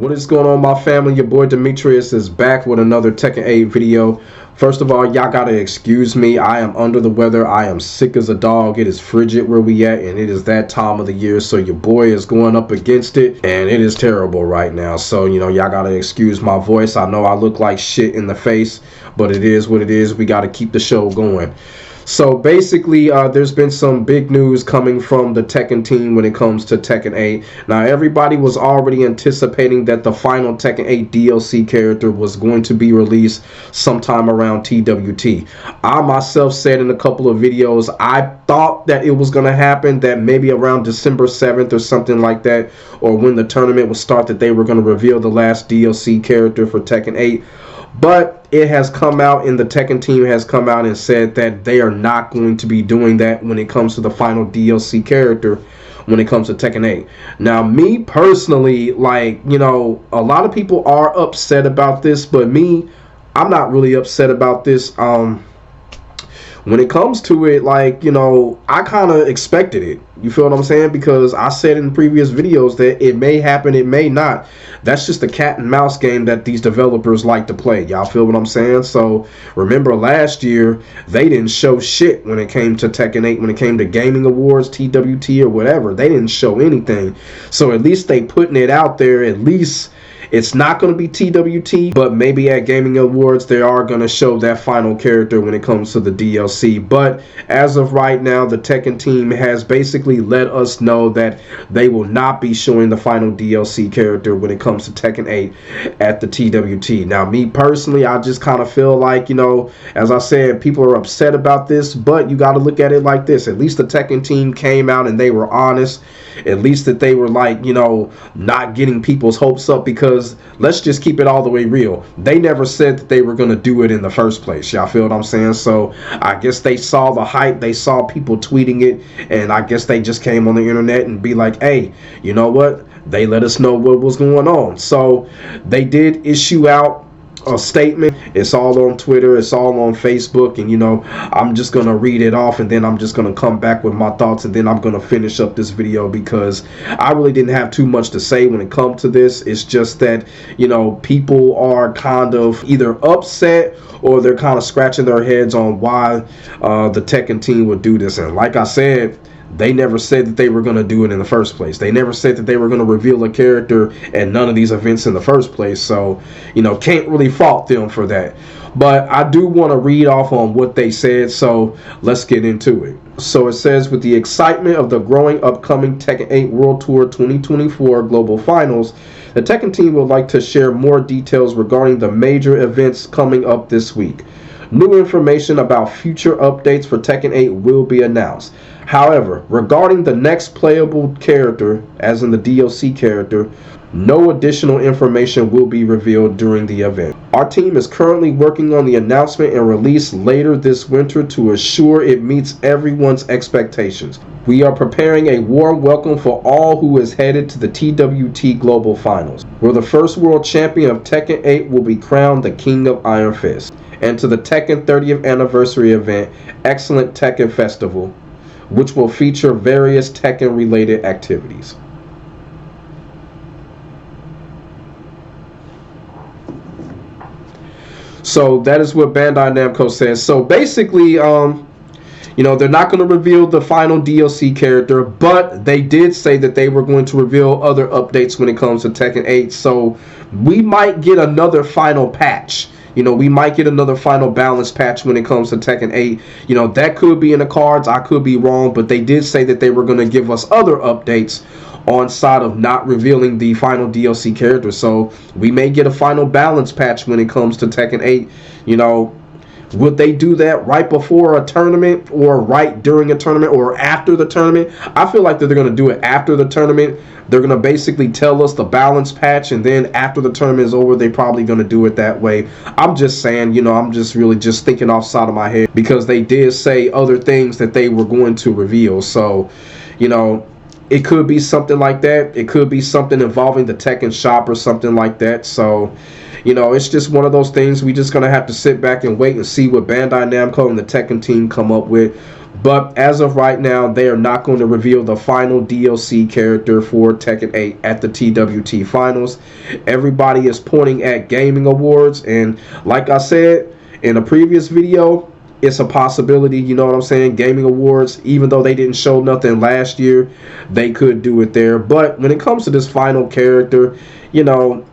What is going on, my family? Your boy Demetrius is back with another Tekken 8 video. First of all, y'all gotta excuse me. I am under the weather. I am sick as a dog. It is frigid where we at, and it is that time of the year, so your boy is going up against it, and it is terrible right now. So, y'all gotta excuse my voice. I know I look like shit in the face, but it is what it is. We gotta keep the show going. So basically, there's been some big news coming from the Tekken team when it comes to Tekken 8. Now, everybody was already anticipating that the final Tekken 8 DLC character was going to be released sometime around TWT. I myself said in a couple of videos, I thought that it was going to happen, that maybe around December 7th or something like that, or when the tournament would start, that they were going to reveal the last DLC character for Tekken 8. But it has come out, and the Tekken team has come out and said that they are not going to be doing that when it comes to the final DLC character when it comes to Tekken 8. Now, me personally, like, a lot of people are upset about this, but me, I'm not really upset about this. When it comes to it, like, I kind of expected it. You feel what I'm saying? Because I said in previous videos that it may happen, it may not. That's just the cat and mouse game that these developers like to play. Y'all feel what I'm saying? So remember last year, they didn't show shit when it came to Tekken 8, when it came to gaming awards, TWT or whatever. They didn't show anything. So at least they putting it out there. At least it's not going to be TWT, but maybe at Gaming Awards they are going to show that final character when it comes to the DLC. But as of right now, the Tekken team has basically let us know that they will not be showing the final DLC character when it comes to Tekken 8 at the TWT. Now, me personally, I just kind of feel like, as I said, people are upset about this, but you got to look at it like this. At least the Tekken team came out and they were honest. At least that they were like, not getting people's hopes up, because let's just keep it all the way real. They never said that they were going to do it in the first place. Y'all feel what I'm saying? So I guess they saw the hype. They saw people tweeting it. And I guess they just came on the internet and be like, hey, you know what? They let us know what was going on. So they did issue out a statement. It's all on Twitter, it's all on Facebook, and I'm just gonna read it off, and then I'm just gonna come back with my thoughts, and then I'm gonna finish up this video, because I really didn't have too much to say when it comes to this. It's just that people are kind of either upset or they're kind of scratching their heads on why the Tekken team would do this. And like I said, they never said that they were going to do it in the first place. They never said that they were going to reveal a character at none of these events in the first place. So, can't really fault them for that. But I do want to read off on what they said, so let's get into it. So it says, with the excitement of the growing upcoming Tekken 8 World Tour 2024 Global Finals, the Tekken team would like to share more details regarding the major events coming up this week. New information about future updates for Tekken 8 will be announced. However, regarding the next playable character, as in the DLC character, no additional information will be revealed during the event. Our team is currently working on the announcement and release later this winter to assure it meets everyone's expectations. We are preparing a warm welcome for all who is headed to the TWT Global Finals, where the first world champion of Tekken 8 will be crowned the King of Iron Fist, and to the Tekken 30th anniversary event, Excellent Tekken Festival, which will feature various Tekken related activities. So that is what Bandai Namco says. So basically, they're not going to reveal the final DLC character, but they did say that they were going to reveal other updates when it comes to Tekken 8. So we might get another final patch. We might get another final balance patch when it comes to Tekken 8. That could be in the cards. I could be wrong, but they did say that they were going to give us other updates on side of not revealing the final DLC character. So we may get a final balance patch when it comes to Tekken 8. Would they do that right before a tournament, or right during a tournament, or after the tournament? I feel like that they're going to do it after the tournament. They're going to basically tell us the balance patch, and then after the tournament is over, they're probably going to do it that way. I'm just saying, I'm just really just thinking off the side of my head, because they did say other things that they were going to reveal. So, it could be something like that. It could be something involving the Tekken shop or something like that. So, it's just one of those things. We just going to have to sit back and wait and see what Bandai Namco and the Tekken team come up with. But as of right now, they are not going to reveal the final DLC character for Tekken 8 at the TWT Finals. Everybody is pointing at Gaming Awards, and like I said in a previous video, it's a possibility, you know what I'm saying? Gaming Awards, even though they didn't show nothing last year, they could do it there. But when it comes to this final character, you know,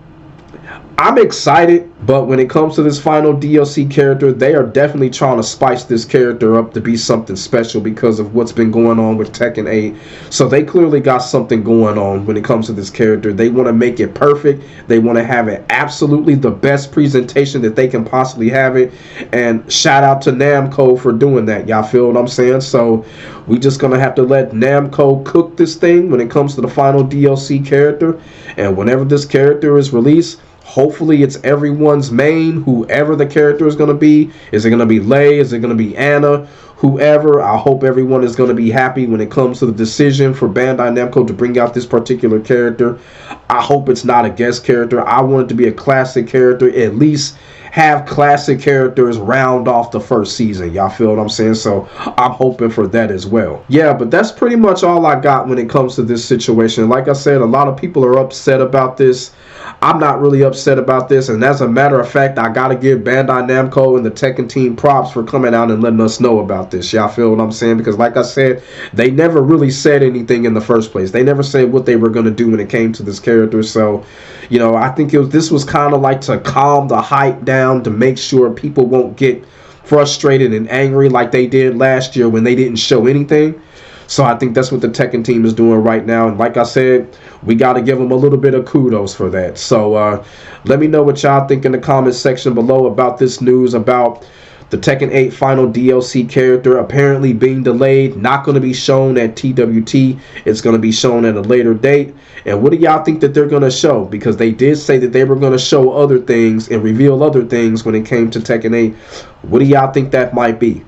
I'm excited, but when it comes to this final DLC character, they are definitely trying to spice this character up to be something special because of what's been going on with Tekken 8. So they clearly got something going on when it comes to this character. They want to make it perfect. They want to have it absolutely the best presentation that they can possibly have it. And shout out to Namco for doing that. Y'all feel what I'm saying? So we just going to have to let Namco cook this thing when it comes to the final DLC character. And whenever this character is released, hopefully it's everyone's main, whoever the character is going to be. Is it going to be Lei? Is it going to be Anna? Whoever. I hope everyone is going to be happy when it comes to the decision for Bandai Namco to bring out this particular character. I hope it's not a guest character. I want it to be a classic character. At least have classic characters round off the first season. Y'all feel what I'm saying? So I'm hoping for that as well. Yeah, but that's pretty much all I got when it comes to this situation. Like I said, a lot of people are upset about this. I'm not really upset about this, and as a matter of fact, I gotta give Bandai Namco and the Tekken Team props for coming out and letting us know about this. Y'all feel what I'm saying? Because like I said, they never really said anything in the first place. They never said what they were gonna do when it came to this character. So, you know, I think this was kind of like to calm the hype down, to make sure people won't get frustrated and angry like they did last year when they didn't show anything. So I think that's what the Tekken Team is doing right now. And like I said, we got to give them a little bit of kudos for that. So let me know what y'all think in the comments section below about this news about the Tekken 8 final DLC character apparently being delayed, not going to be shown at TWT. It's going to be shown at a later date. And what do y'all think that they're going to show? Because they did say that they were going to show other things and reveal other things when it came to Tekken 8. What do y'all think that might be?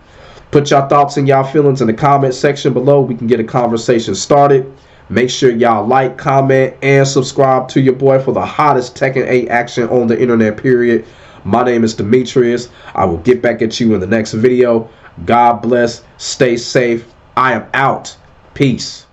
Put y'all thoughts and y'all feelings in the comment section below. We can get a conversation started. Make sure y'all like, comment, and subscribe to your boy for the hottest Tekken 8 action on the internet, period. My name is Demetrius. I will get back at you in the next video. God bless. Stay safe. I am out. Peace.